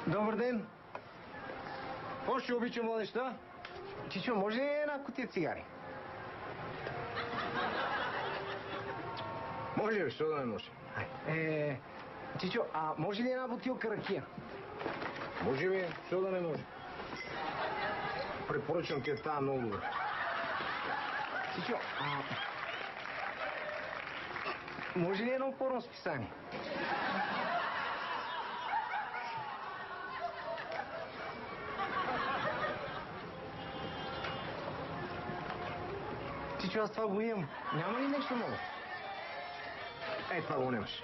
Добър ден. Какво ще обича младеща? Чичо, може ли една кутия цигари? Може ли, защо да не може? Чичо, а може ли една бутилка ракия? Може ли, защо да не може? Препоръчвам ти тази много добре. Чичо, може ли едно порно списание? Чичо, аз това го имам. Няма ли нещо ново? Това го нямаш.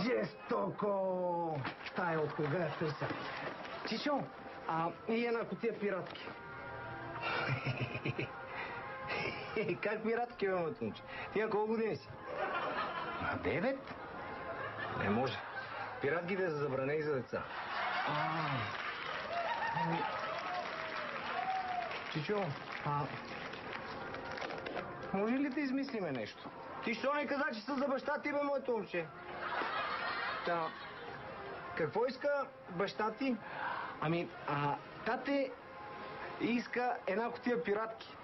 Жестоко! Тая от кога я търся? Чичо, и една кутия пиратки. Как пиратки, бе, моето момче? Ти на колко години си? На 9? Не може. Пиратките са забранени за деца. Чичо, може ли да измислиме нещо? Ти що не каза, че са за баща ти, бе, моето момче? Какво иска баща ти? Тате иска една кутия пиратки.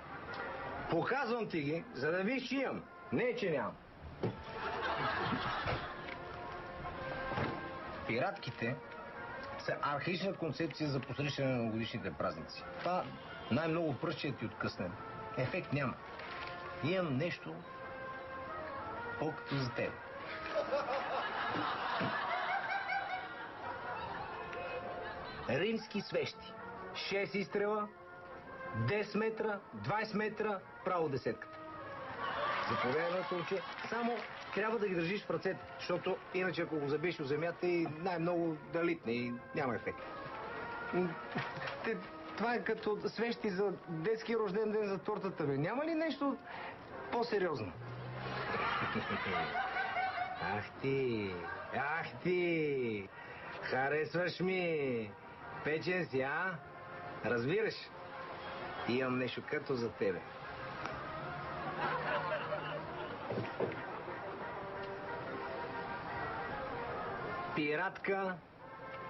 Показвам ти ги, за да виж, че имам. Не, че нямам. Пиратките са архаична концепция за посрещане на новогодишните празници. Това най-много пръщият ти откъснен. Ефект няма. Имам нещо по-като за теб. Римски свещи. 6 изстрела, 10 метра, 20 метра, право десетката. Заповядай, моето момче. Само трябва да ги държиш в ръцете, защото иначе ако го забиеш в земята и най-много да литне и няма ефект. Това е като свещи за детски рожден ден за тортата, бе. Няма ли нещо по-сериозно? Ах ти! Харесваш ми! Печен си, а? Разбираш? Имам нещо като за тебе. Пиратка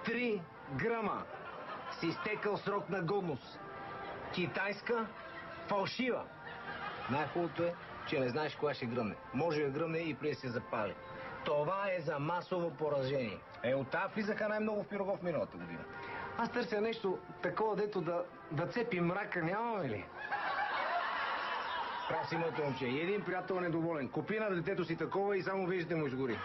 3 грама с изтекал срок на годност. Китайска, фалшива. Най-хубавото е, че не знаеш кога ще гръмне. Може да гръмне и преди да се запали. Това е за масово поражение. От тази влизаха най-много в Пирогов миналата година. Аз търся нещо такова, дето да цепи мрака. Нямаме ли? Прав си, моето момче. И един приятел недоволен. Купи на детето си такова и само виждате му изгори.